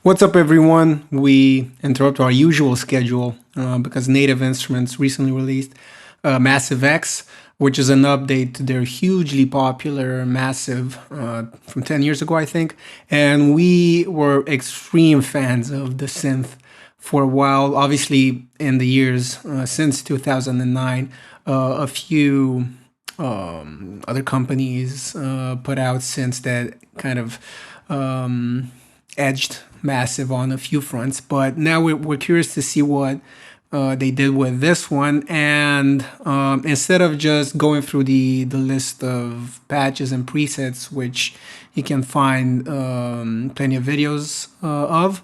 What's up, everyone? We interrupt our usual schedule because Native Instruments recently released Massive X, which is an update to their hugely popular Massive from 10 years ago, I think. And we were extreme fans of the synth for a while. Obviously, in the years since 2009, a few other companies put out synths that kind of edged Massive on a few fronts, but now we're curious to see what they did with this one. And instead of just going through the list of patches and presets, which you can find plenty of videos of,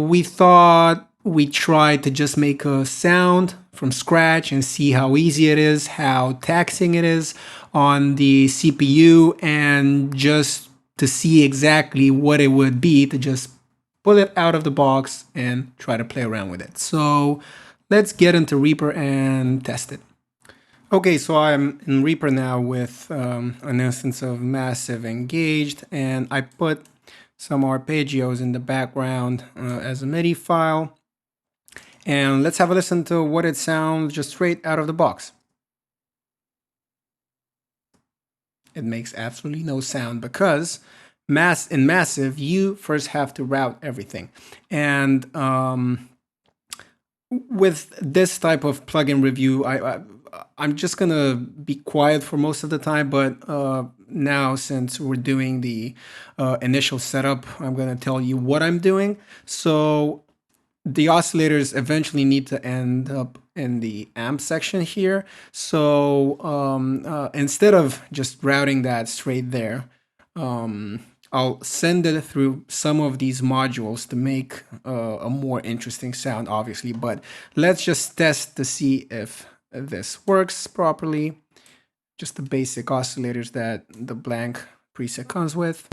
we thought we'd try to just make a sound from scratch and see how easy it is, how taxing it is on the CPU, and just to see exactly what it would be to just pull it out of the box and try to play around with it. So let's get into Reaper and test it. Okay, so I'm in Reaper now with an instance of Massive engaged, and I put some arpeggios in the background as a MIDI file. And let's have a listen to what it sounds just straight out of the box. It makes absolutely no sound because in Massive, you first have to route everything. And with this type of plugin review, I'm just gonna be quiet for most of the time, but now since we're doing the initial setup, I'm gonna tell you what I'm doing. So the oscillators eventually need to end up in the amp section here. So instead of just routing that straight there, I'll send it through some of these modules to make a more interesting sound, obviously. But let's just test to see if this works properly. Just the basic oscillators that the blank preset comes with.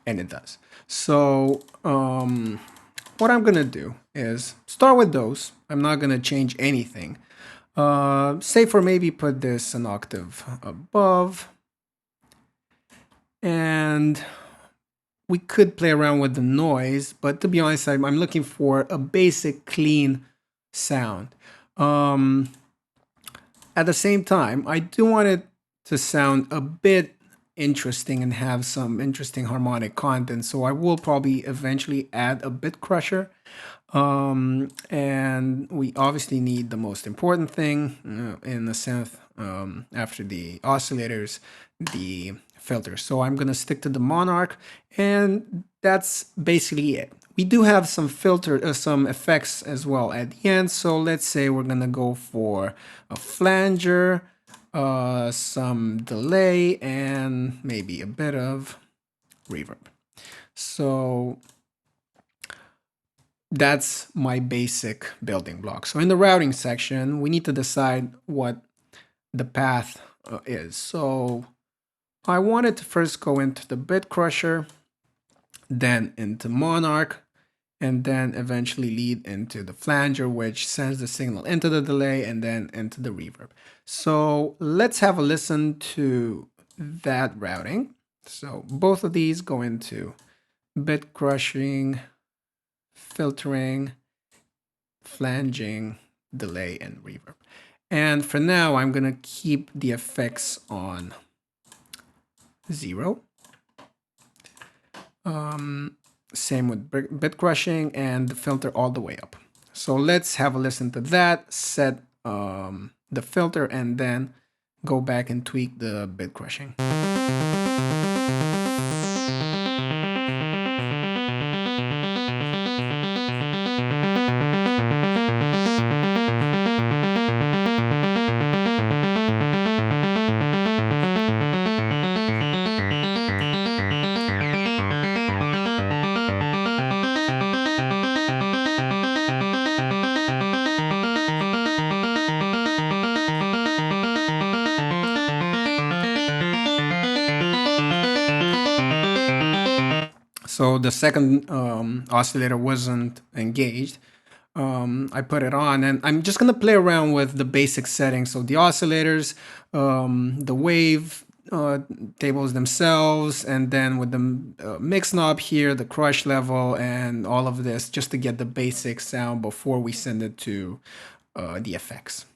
And it does. So what I'm gonna do is start with those. I'm not gonna change anything. Say for maybe put this an octave above. And we could play around with the noise, but to be honest, I'm looking for a basic clean sound. At the same time, I do want it to sound a bit interesting and have some interesting harmonic content. So I will probably eventually add a bit crusher. And we obviously need the most important thing in the synth after the oscillators, the filters. So I'm going to stick to the Monarch, and that's basically it. We do have some some effects as well at the end. So let's say we're going to go for a flanger, some delay, and maybe a bit of reverb. So that's my basic building block. So in the routing section, we need to decide what the path is. So I wanted to first go into the bit crusher, then into Monarch, and then eventually lead into the flanger, which sends the signal into the delay and then into the reverb. So let's have a listen to that routing. So both of these go into bit crushing, filtering, flanging, delay, and reverb. And for now, I'm gonna keep the effects on 0. Same with bit crushing and the filter all the way up. So let's have a listen to that, set the filter, and then go back and tweak the bit crushing. So the second oscillator wasn't engaged. I put it on, and I'm just gonna play around with the basic settings. So the oscillators, the wave, tables themselves, and then with the mix knob here, the crush level, and all of this, just to get the basic sound before we send it to the effects.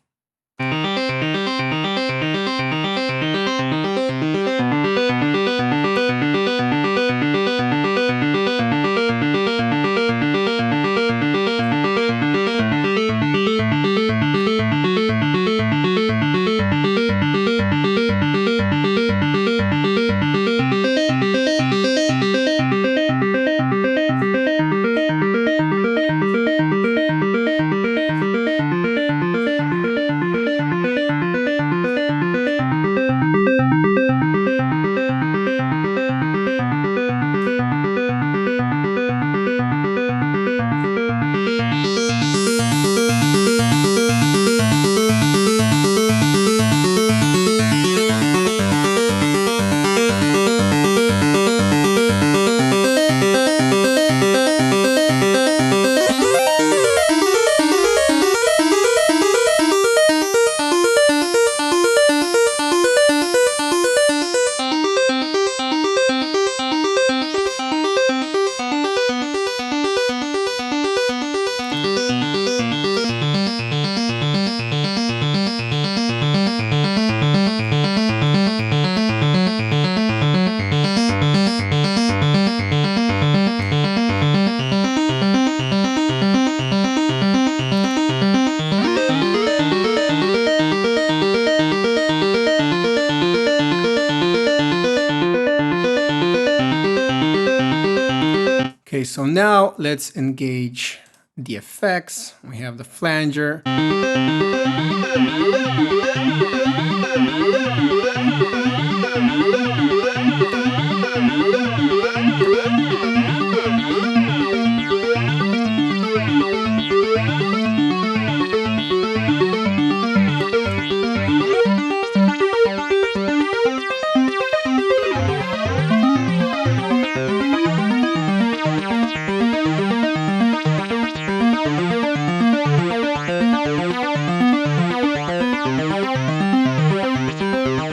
Okay, so now let's engage the effects. We have the flanger.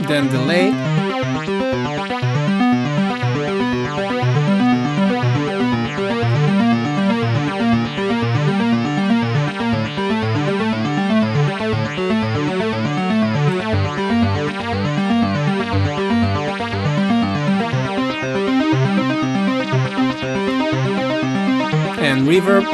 Then delay. And reverb.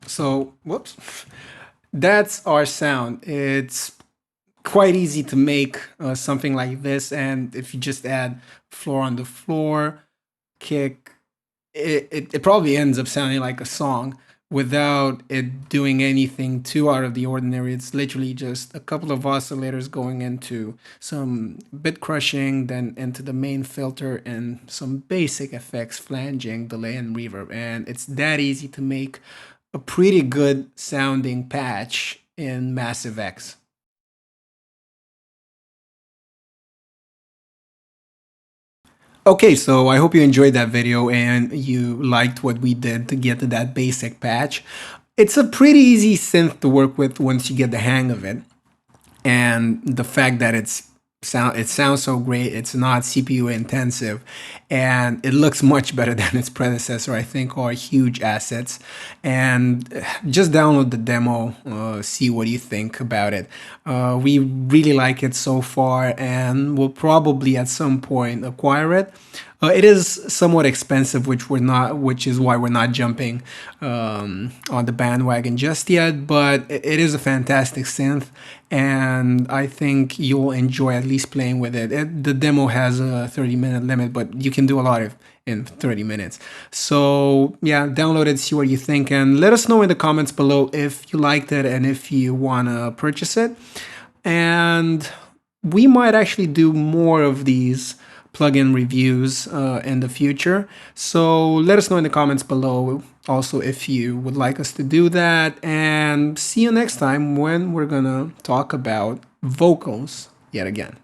So, whoops, that's our sound. It's quite easy to make something like this, and if you just add floor on the floor, kick, it probably ends up sounding like a song without it doing anything too out of the ordinary. It's literally just a couple of oscillators going into some bit crushing, then into the main filter, and some basic effects, flanging, delay, and reverb. And it's that easy to make a pretty good sounding patch in Massive X. Okay, so I hope you enjoyed that video and you liked what we did to get to that basic patch. It's a pretty easy synth to work with once you get the hang of it. And the fact that it's it sounds so great. It's not CPU intensive, and it looks much better than its predecessor. I think are huge assets. And just download the demo, see what you think about it. We really like it so far, and we'll probably at some point acquire it. It is somewhat expensive, which is why we're not jumping on the bandwagon just yet. But it is a fantastic synth, and I think you'll enjoy at least playing with it. The demo has a 30-minute limit, but you can do a lot of in 30 minutes. So yeah, download it, see what you think, and let us know in the comments below if you liked it and if you want to purchase it. And we might actually do more of these plugin reviews in the future. So let us know in the comments below also if you would like us to do that. And see you next time when we're gonna talk about vocals yet again.